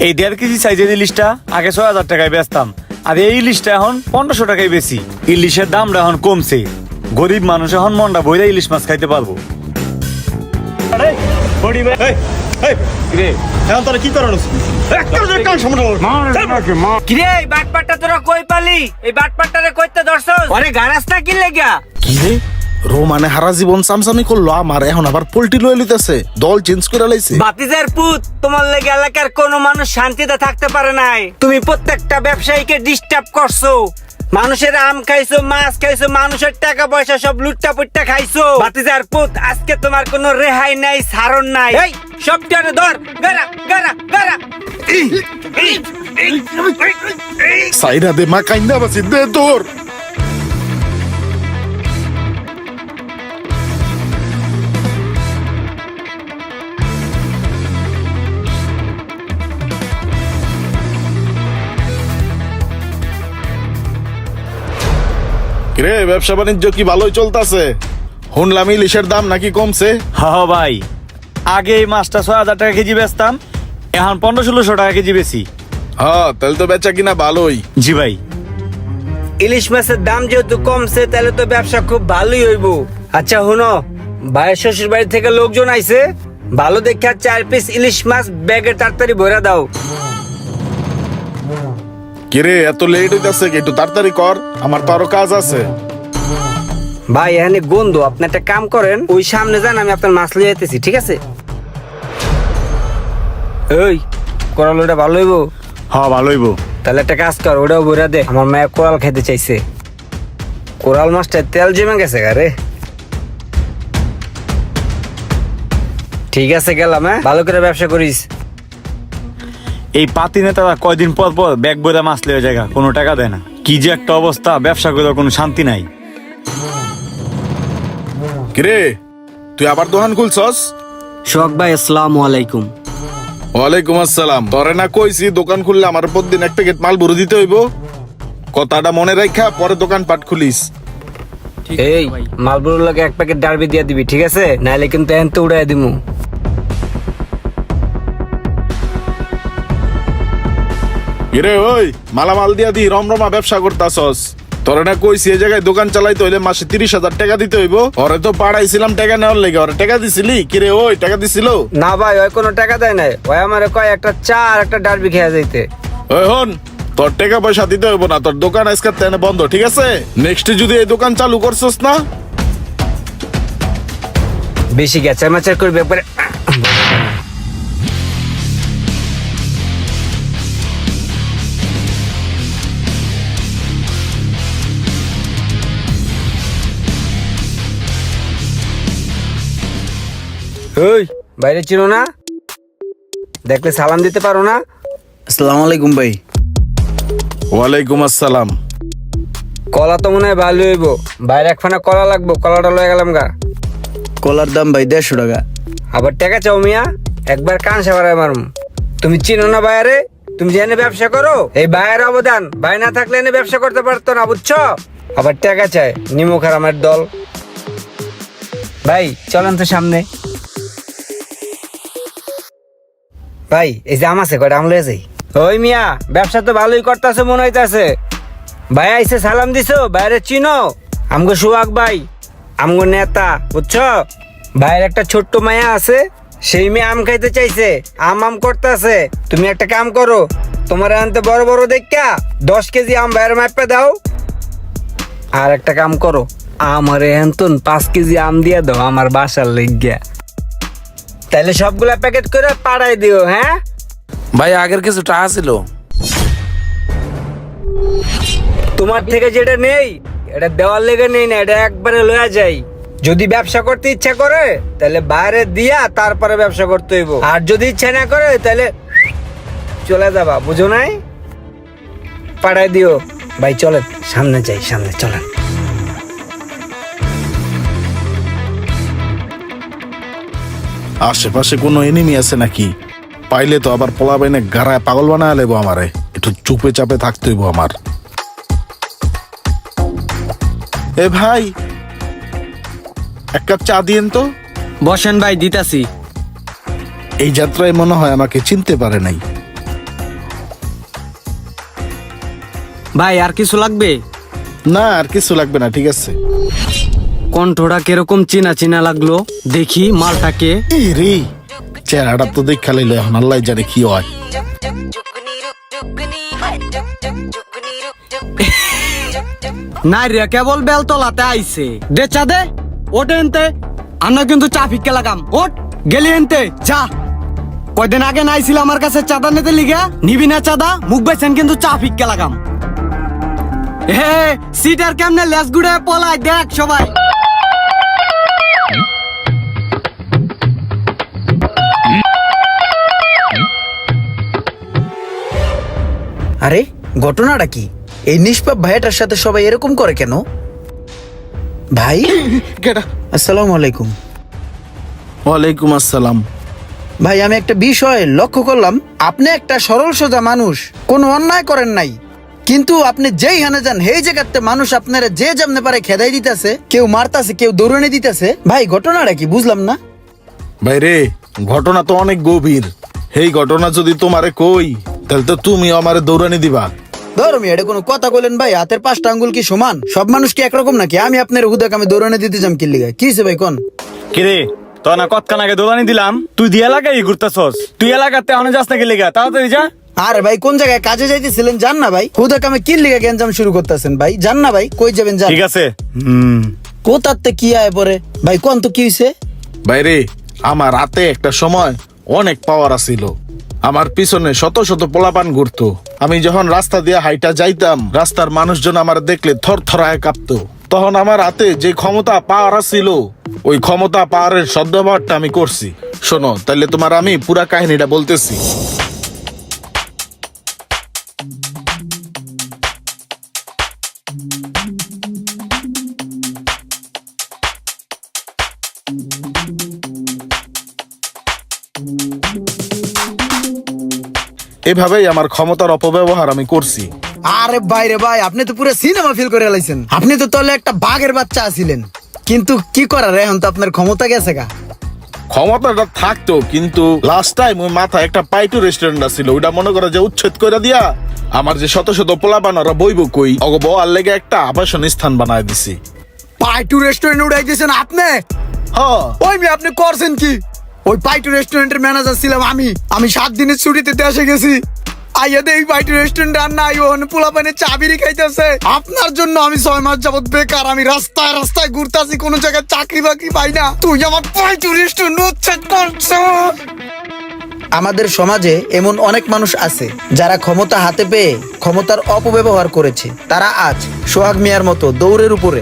এই 1.5 কেজি সাইজের ইলিশটা আগে 6,000 টাকায় বেচতাম, আর এই ইলিশটা এখন 1500 টাকায় বেশি। ইলিশের দামটা এখন কমছে, গরিব মানুষ এখন মনটা ভইরা ইলিশ মাছ খাইতে পারবো। কিরে এই বাটপাটটা তোরা কই পালি? এই বাটপাটটারে কইতে ধরছস? আরে গারাস না কি লাগা? কি রে রোমানে হারা জীবন সামসামি করলো আমার, এখন আবার পোল্ট্রি লয়ে লিতেছে, দল চেঞ্জ করে লাইছে। বাতিজার পুত, তোমার লেগে এলাকার কোনো মানুষ শান্তিতে থাকতে পারে নাই। তুমি প্রত্যেকটা ব্যবসায়ীকে ডিস্টার্ব করছো, মানুষের আম খাইছো, মাছ খাইছো, মানুষের টাকা পয়সা সব লুট্টা পুট্টা খাইছো। বাতিজার পুত, আজকে তোমার কোনো রেহাই নাই, ছাড়ন নাই। এই সবটারে ধর, গারা গারা গারা। সাইরা দে মা কাইন্দা বাসি দে তোর। রে ব্যবসা বাণিজ্য কি ভালোই চলতেছে? শুনলাম ইলিশের দাম নাকি কমছে। হ্যাঁ ভাই, আগে এই মাছটা 6,000 টাকা কেজি বেচতাম, এখন 1500-1600 টাকা কেজি বেশি। হ্যাঁ তাহলে তো বেচা কিনা ভালোই। জি ভাই। ইলিশ মাছের দাম যেহেতু কমছে, তাহলে তো ব্যবসা খুব ভালোই হইব। আচ্ছা হুনো, ভাইয়ের শ্বশুর বাড়ি থেকে লোকজন আইছে, ভালো দেখে 4 পিস ইলিশ মাছ ব্যাগে তাড়াতাড়ি ভরে দাও। কিরে এত লেট হইতাছে, একটু তাড়াতাড়ি কর, আমার তো আরো কাজ আছে। ভাই এখানে গন্ধ, আপনি একটা কাম করেন, ওই সামনে যান, আমি আপনার মাছ লিয়ে যেতেছি, ঠিক আছে? ওই কোরাল ওটা ভালো হইব? হ্যাঁ ভালো হইব। তাহলে একটা কাজ কর, ওটাও ভরে দে, আমার মায়ের কোরাল খেতে চাইছে। কোরাল মাছটা তেল জমে গেছে গারে। ঠিক আছে গেলাম, হ্যাঁ ভালো করে ব্যবসা করিস। এই পাতি নেতারা কয়দিন পর পর ব্যাগ বইরা মাছ লেগে জায়গা, কোনো টাকা দেয় না। কি যে একটা অবস্থা, ব্যবসা করে কোনো শান্তি নাই। কিরে তুই আবার দোকান খুলছস? শোক ভাই আসসালামু আলাইকুম। ওয়ালাইকুম আসসালাম। তোরে না কইছি দোকান খুললে আমার প্রতিদিন এক প্যাকেট মাল ভরে দিতে হইব, কথাটা মনে রাখা পরে দোকান পাট খুলিস। এই মালবুর লোকে 1 প্যাকেট ডারবি দিয়ে দিবি, ঠিক আছে? নাইলে কিন্তু এনতে উড়াই দিমু। কিরে ওই মালামাল দিয়া দি রমরমা ব্যবসা করতাছস। তোরে না কইছি এই জায়গায় দোকান চালাইতে হইলে মাসে 30,000 টাকা দিতে হইব। ওরে তো পাড়াইছিলাম টাকা নেওয়ার লেগে, ওরে টাকা দিছিলি? কিরে ওই টাকা দিছিল? না ভাই, ওই কোনো টাকা দেয় নাই, ওই আমারে কয় একটা চা আর একটা ডারবি খেয়ে যাইতে। ওই হন, তোর টাকা পয়সা দিতে হইব না, তোর দোকান আজকে তেনে বন্ধ, ঠিক আছে? নেক্সট যদি এই দোকান চালু করছস না, বেশি গেচার মাচার করবে একবারে। ওই বাইরে চিনো না, দেখলে সালাম দিতে পারো না? আসসালামু আলাইকুম ভাই। ওয়ালাইকুম আসসালাম। কলা তো মনে হয় ভালো হইব, বাইরে একখানা কলা লাগবো, কলাটা লয়ে গেলাম গা। কলার দাম ভাই 150 টাকা। আবার টাকা চাও মিয়া, একবার কান সাবারায় মারুম। তুমি চিনো না বাইরে? তুমি যে এনে ব্যবসা করো, এই ভাইয়ের অবদান, ভাই না থাকলে এনে ব্যবসা করতে পারতো না, বুঝছো? আবার টাকা চায়, নিমুখ আর আমার দল। ভাই চলেন তো সামনে। ভাই এই যে আম আছে, কয়টা আম লয়ে যাই। ওই মিয়া, ব্যবসা তো ভালোই করতেছে মনে হইতাছে। ভাই আইসে সালাম দিছো, বাইরে চিনো? আমগো সুহাগ ভাই, আমগো নেতা, বুঝছো? ভাইয়ের একটা ছোট্ট মায়া আছে, সেই মেয়ে আম খাইতে চাইছে, আম করতেছে। তুমি একটা কাম করো, তোমার আনতে বড় বড় দেখা 10 কেজি আম ভাইয়ের মাপে দাও। আর একটা কাম করো, আমার এন্তন 5 কেজি আম দিয়া দাও আমার বাসার লেগিয়া। তাহলে সবগুলা প্যাকেট করে পাঠাই দিও, হ্যাঁ? ভাই আগের কিছু টাকা ছিল। তোমার থেকে যেটা নেই, এটা দেওয়ার লেগে নেই না, এটা একবারে লয়া যাই। যদি ব্যবসা করতে ইচ্ছা করে তাহলে বাইরে দিয়া তারপরে ব্যবসা করতে হইব, আর যদি ইচ্ছা না করে তাহলে চলে যাবা, বুঝো নাই? পাঠাই দিও। ভাই চলেন সামনে যাই, সামনে চলেন। আশেপাশে কোনো এনিমি আছে নাকি? পাইলে তো আবার পোলা বাইনে গাড়ায় পাগল বানায় লেবো আমারে, একটু চুপে চাপে থাকতে হইব আমার। এ ভাই, 1 কাপ চা দিয়েন তো। বসেন ভাই, দিতাছি। এই যাত্রায় মনে হয় আমাকে চিনতে পারে নাই। ভাই আর কিছু লাগবে? না আর কিছু লাগবে না, ঠিক আছে। কণ্ঠটা কিরকম চিনা চিনা লাগলো, দেখি মালটাকে। এই রে, চেহারাটা তো দেখা লাইলো, এখন আল্লাহ জানে কি হয়। নাইরিয়া কেবল বেলতলাতে আইছে। দে চা দে, ওটে এনতে। আমরা কিন্তু চা ফিক্কে লাগাম। ওট গেলি এনতে চা। কয়দিন আগে নাইছিল আমার কাছে চাঁদা নিতে লিগা, নিবি না চাঁদা, মুখ বেছেন কিন্তু চা ফিক্কে লাগাম। হে সিটার কেমনে লেস গুড়ে পলাই দেখ সবাই। আরে ঘটনাটা কি? এই নিষ্পাপ ভাইটার সাথে সবাই এরকম করে কেন? ভাই কেডা? আসসালামু আলাইকুম। ওয়ালাইকুম আসসালাম। ভাই আমি একটা বিষয় লক্ষ্য করলাম, আপনি একটা সরল সোজা মানুষ, কোনো অন্যায় করেন নাই, কিন্তু আপনি যেই হানে যান সেই জায়গাতে মানুষ আপনারা যে যেমনে পারে খেদাই দিতেছে, কেউ মারতাছে, কেউ দৌড়ানি দিতেছে। ভাই ঘটনাটা কি বুঝলাম না। ভাই রে, ঘটনা তো অনেক গভীর। এই ঘটনা যদি তোমারে কই, তাহলে তো তুমি আমারে দৌড়ানি দিবা। ধরো এটা কোনো কথা বলেন ভাই, হাতের 5টা আঙ্গুল কি সমান? সব মানুষ কি একরকম নাকি? আমি আপনার হুদাক আমি দৌড়ানি দিতে যাম কি লিগা? কি হইছে ভাই কোন? কিরে তোর না কতক্ষণ আগে দোলানি দিলাম, তুই দিয়ে এলাকায় ঘুরতেছস। তুই এলাকাতে এখন যাস না গেলে তাড়াতাড়ি যা। আরে ভাই কোন জায়গায় কাজে যাইতেছিলেন জান না ভাই? হুদাক আমি কি লিগা গ্যাঞ্জাম শুরু করতেছেন ভাই? জান না ভাই কই যাবেন জান? ঠিক আছে। কোথাতে কি আয় পরে ভাই কোন তো কি হইছে? ভাই রে, আমার রাতে একটা সময় অনেক পাওয়ার আছিল। আমার পিছনে শত শত পোলাপান ঘুরতো। আমি যখন রাস্তা দিয়ে হাইটা যাইতাম, রাস্তার মানুষজন আমার দেখলে থর থরায় কাঁপতো। তখন আমার হাতে যে ক্ষমতা পাওয়ার ছিল, ওই ক্ষমতা পাওয়ারের সদ্ব্যবহারটা আমি করছি। শোনো, তাইলে তোমার আমি পুরা কাহিনীটা বলতেছি। এভাবেই আমার ক্ষমতার অপব্যবহার আমি করছি। আরে ভাই রে ভাই, আপনি তো পুরো সিনেমা ফিল করে লাইছেন। আপনি তো তাহলে একটা বাঘের বাচ্চা আছিলেন, কিন্তু কি করার, এখন তো আপনার ক্ষমতা গেছে গা। ক্ষমতাটা থাকতো, কিন্তু লাস্ট টাইম ওই মাথায় একটা পাইটু রেস্টুরেন্ট ছিল, ওইটা মনে করে যে উচ্ছেদ করে দিয়া আমার যে শত শত পোলাপান ওরা বইব কই, অগ বল লেগে একটা আবাসন স্থান বানায় দিছি। পাইটু রেস্টুরেন্ট উড়াই দিয়েছেন আপনি? হ্যাঁ, ওই মেয়ে আপনি করছেন কি? ওই পাইটু রেস্টুরেন্টের ম্যানেজার ছিলাম আমি 7 দিনের ছুটিতে দেশে গেছি। আইয়া এই পাইটু রেস্টুরেন্ট আর নাই, ওখানে পোলাপানে চাবিরি খাইতেছে। আপনার জন্য আমি 6 মাস যাবত বেকার, আমি রাস্তায় রাস্তায় ঘুরতাছি, কোনো জায়গায় চাকরি বাকরি পাই না। তুই আমার পাইটু রেস্টুরেন্ট উচ্ছেদ করছ। আমাদের সমাজে এমন অনেক মানুষ আছে যারা ক্ষমতা হাতে পেয়ে ক্ষমতার অপব্যবহার করেছে। তারা আজ সোহাগ মিয়ার মতো দৌড়ের উপরে